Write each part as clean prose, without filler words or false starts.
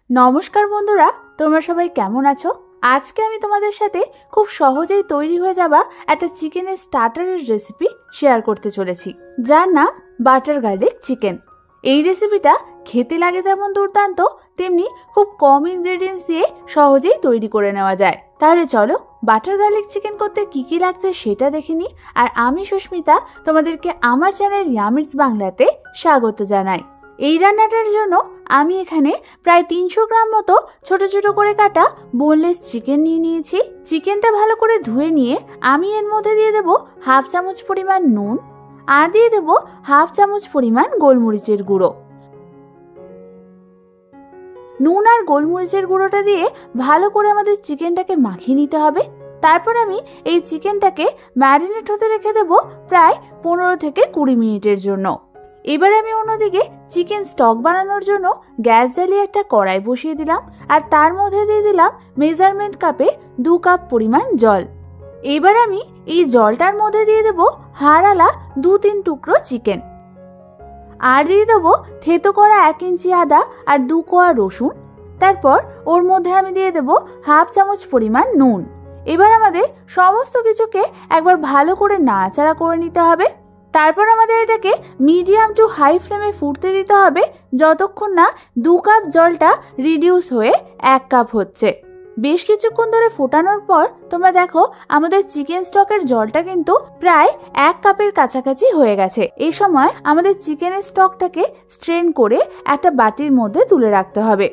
নমস্কার বন্ধুরা, তোমরা সবাই কেমন আছো? আজকে আমি তোমাদের সাথে খুব সহজেই তৈরি হয়ে যাওয়া একটা চিকেনের স্টার্টারের রেসিপি শেয়ার করতে চলেছি, যার নাম বাটার গার্লিক চিকেন। এই রেসিপিটা খেতে লাগে যেমন দুর্দান্ত, তেমনি খুব কম ইনগ্রেডিয়েন্টস দিয়ে সহজেই তৈরি করে নেওয়া যায়। তাহলে চলো বাটার গার্লিক চিকেন করতে কি কি লাগছে সেটা দেখে নিই। আর আমি সুস্মিতা তোমাদেরকে আমার চ্যানেল ইয়ামিটস বাংলাতে স্বাগত জানাই। এই রান্নাটার জন্য আমি এখানে প্রায় 300 গ্রাম মতো ছোট ছোট করে কাটা বোনলেস চিকেন নিয়ে নিয়েছি। চিকেনটা ভালো করে ধুয়ে নিয়ে আমি এর মধ্যে দিয়ে দেবো হাফ চামচ পরিমাণ নুন আর দিয়ে দেবো হাফ চামচ পরিমাণ গোলমরিচের গুঁড়ো। নুন আর গোলমরিচের গুঁড়োটা দিয়ে ভালো করে আমাদের চিকেনটাকে মাখিয়ে নিতে হবে। তারপর আমি এই চিকেনটাকে ম্যারিনেট হতে রেখে দেবো প্রায় 15 থেকে 20 মিনিটের জন্য। এবার আমি অন্যদিকে চিকেন স্টক বানানোর জন্য গ্যাস জ্বালিয়ে একটা কড়াই বসিয়ে দিলাম আর তার মধ্যে দিয়ে দিলাম মেজারমেন্ট কাপে 2 কাপ পরিমাণ জল। এবার আমি এই জলটার মধ্যে দিয়ে দেবো হাড়ালা 2-3 টুকরো চিকেন আর দিয়ে দেবো থেতো করা 1 ইঞ্চি আদা আর 2 কোয়া রসুন। তারপর ওর মধ্যে আমি দিয়ে দেবো হাফ চামচ পরিমাণ নুন। এবার আমাদের সমস্ত কিছুকে একবার ভালো করে নাড়াচাড়া করে নিতে হবে। তারপর আমাদের এটাকে মিডিয়াম টু হাই ফ্লেমে ফুটতে দিতে হবে যতক্ষণ না 2 কাপ জলটা রিডিউস হয়ে 1 কাপ হচ্ছে। বেশ কিছুক্ষণ ধরে ফোটানোর পর তোমরা দেখো আমাদের চিকেন স্টকের জলটা কিন্তু প্রায় 1 কাপের কাছাকাছি হয়ে গেছে। এই সময় আমাদের চিকেনের স্টকটাকে স্ট্রেন করে একটা বাটির মধ্যে তুলে রাখতে হবে।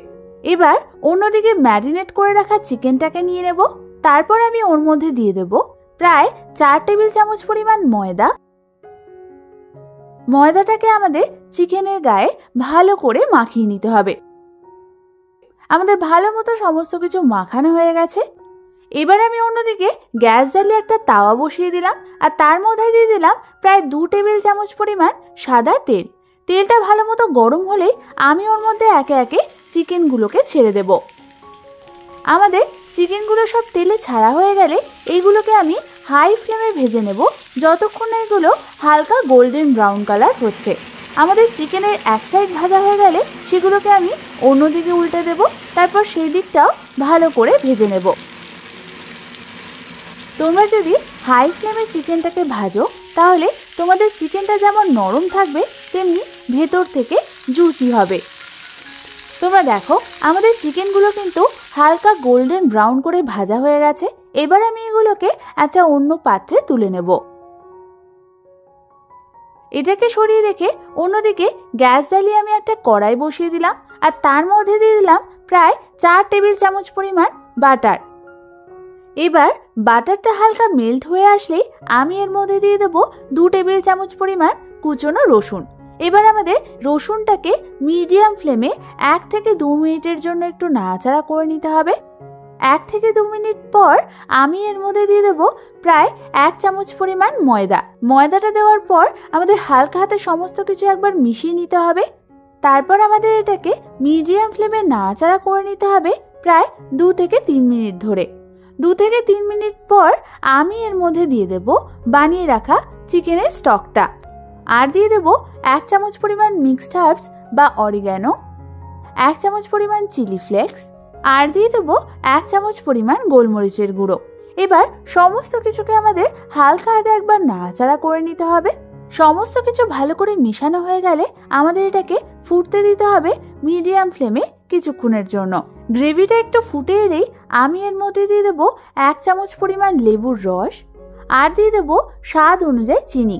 এবার অন্যদিকে ম্যারিনেট করে রাখা চিকেনটাকে নিয়ে নেব। তারপর আমি ওর মধ্যে দিয়ে দেব প্রায় 4 টেবিল চামচ পরিমাণ ময়দা। ময়দাটাকে আমাদের চিকেনের গায়ে ভালো করে মাখিয়ে নিতে হবে। আমাদের ভালো মতো সমস্ত কিছু মাখানো হয়ে গেছে। এবার আমি অন্যদিকে গ্যাস জ্বালিয়ে একটা তাওয়া বসিয়ে দিলাম আর তার মধ্যে দিয়ে দিলাম প্রায় 2 টেবিল চামচ পরিমাণ সাদা তেল। তেলটা ভালো মতো গরম হলেই আমি ওর মধ্যে একে একে চিকেনগুলোকে ছেড়ে দেব। আমাদের চিকেনগুলো সব তেলে ছাড়া হয়ে গেলে এইগুলোকে আমি হাই ফ্লেমে ভেজে নেব যতক্ষণ না এগুলো হালকা গোল্ডেন ব্রাউন কালার হচ্ছে। আমাদের চিকেনের এক সাইড ভাজা হয়ে গেলে সেগুলোকে আমি অন্যদিকে উল্টে দেব। তারপর সেই দিকটাও ভালো করে ভেজে নেব। তোমরা যদি হাই ফ্লেমে চিকেনটাকে ভাজো তাহলে তোমাদের চিকেনটা যেমন নরম থাকবে তেমনি ভেতর থেকে জুসি হবে। তোমরা দেখো আমাদের চিকেনগুলো কিন্তু হালকা গোল্ডেন ব্রাউন করে ভাজা হয়ে গেছে। এবার আমি এগুলোকে একটা অন্য পাত্রে তুলে নেব। এটাকে সরিয়ে রেখে অন্যদিকে গ্যাস জ্বালিয়ে আমি একটা কড়াই বসিয়ে দিলাম আর তার মধ্যে দিয়ে দিলাম প্রায় 4 টেবিল চামচ পরিমাণ বাটার। এবার বাটারটা হালকা মেল্ট হয়ে আসলেই আমি এর মধ্যে দিয়ে দেবো 2 টেবিল চামচ পরিমাণ কুচনো রসুন। এবার আমাদের রসুনটাকে মিডিয়াম ফ্লেমে 1 থেকে 2 মিনিটের জন্য একটু নাড়াচাড়া করে নিতে হবে। 1 থেকে 2 মিনিট পর আমি এর মধ্যে দিয়ে দেবো প্রায় 1 চামচ পরিমাণ ময়দা। ময়দাটা দেওয়ার পর আমাদের হালকা হাতে সমস্ত কিছু একবার মিশিয়ে নিতে হবে। তারপর আমাদের এটাকে মিডিয়াম ফ্লেমে নাড়াচাড়া করে নিতে হবে প্রায় 2 থেকে 3 মিনিট ধরে। 2 থেকে 3 মিনিট পর আমি এর মধ্যে দিয়ে দেবো বানিয়ে রাখা চিকেনের স্টকটা আর দিয়ে দেবো 1 চামচ পরিমাণ মিক্সড হার্বস বা অরিগ্যানো, 1 চামচ পরিমাণ চিলি ফ্লেক্স আর দিয়ে দেবো 1 চামচ পরিমাণ গোলমরিচের গুঁড়ো। এবার সমস্ত কিছুকে আমাদের হালকা হাতে একবার নাড়াচাড়া করে নিতে হবে। সমস্ত কিছু ভালো করে মেশানো হয়ে গেলে আমাদের এটাকে ফুটতে দিতে হবে মিডিয়াম ফ্লেমে কিছুক্ষণের জন্য। গ্রেভিটা একটু ফুটে এলেই আমি এর মধ্যে দিয়ে দেবো 1 চামচ পরিমাণ লেবুর রস আর দিয়ে দেবো স্বাদ অনুযায়ী চিনি।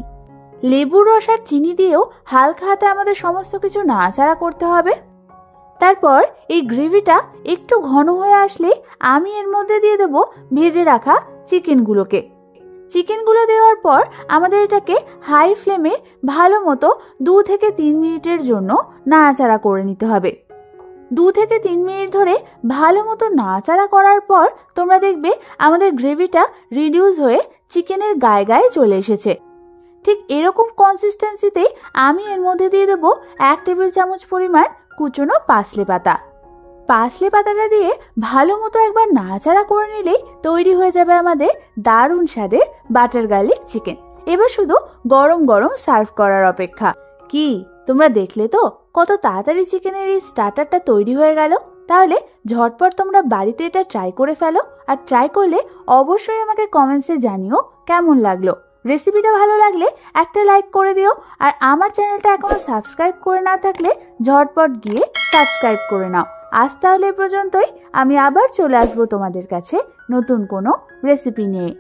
লেবুর রস আর চিনি দিয়েও হালকা হাতে আমাদের সমস্ত কিছু নাড়াচাড়া করতে হবে। তারপর এই গ্রেভিটা একটু ঘন হয়ে আসলে আমি এর মধ্যে দিয়ে দেবো ভেজে রাখা চিকেনগুলোকে। চিকেনগুলো দেওয়ার পর আমাদের এটাকে হাই ফ্লেমে ভালো মতো 2 থেকে 3 মিনিটের জন্য নাড়াচাড়া করে নিতে হবে। 2 থেকে 3 মিনিট ধরে ভালো মতো নাড়াচাড়া করার পর তোমরা দেখবে আমাদের গ্রেভিটা রিডিউস হয়ে চিকেনের গায়ে গায়ে চলে এসেছে। ঠিক এরকম কনসিস্টেন্সিতেই আমি এর মধ্যে দিয়ে দেবো 1 টেবিল চামচ পরিমাণ কুচনো পার্সলে পাতা। পার্সলে পাতাটা দিয়ে ভালো মতো একবার নাড়াচাড়া করে নিলেই তৈরি হয়ে যাবে আমাদের দারুণ স্বাদের বাটার গার্লিক চিকেন। এবার শুধু গরম গরম সার্ভ করার অপেক্ষা। কি তোমরা দেখলে তো কত তাড়াতাড়ি চিকেনের এই স্টার্টারটা তৈরি হয়ে গেল। তাহলে ঝটপট তোমরা বাড়িতে এটা ট্রাই করে ফেলো, আর ট্রাই করলে অবশ্যই আমাকে কমেন্টসে জানিও কেমন লাগলো। রেসিপিটা ভালো লাগলে একটা লাইক করে দিও, আর আমার চ্যানেলটা এখনো সাবস্ক্রাইব করে না থাকলে ঝটপট গিয়ে সাবস্ক্রাইব করে নাও। আজ তাহলে এ পর্যন্তই, আমি আবার চলে আসবো তোমাদের কাছে নতুন কোনো রেসিপি নিয়ে।